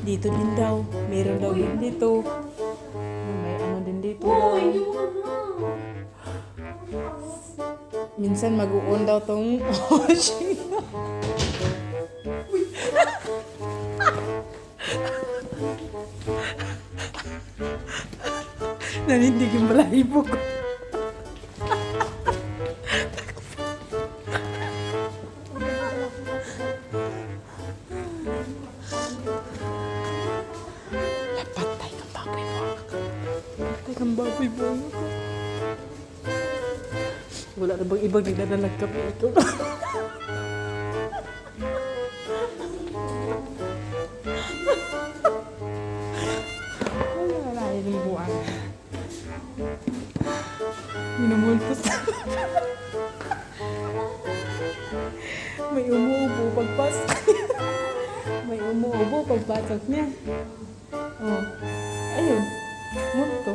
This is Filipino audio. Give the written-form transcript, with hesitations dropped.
Dito din daw. Meron daw din dito. May ano din dito daw. Minsan mag-uon daw tong washing. Nanindig yung balahibo ko. Patay kang baboy mo. Patay kang baboy mo. Wala na bang ibang nagdadalag kami ito? Wala na yung buwan. Minumultos. May umuubo pagpasok. May umuubo pagpasok niya. Oh. Ayun. Multo.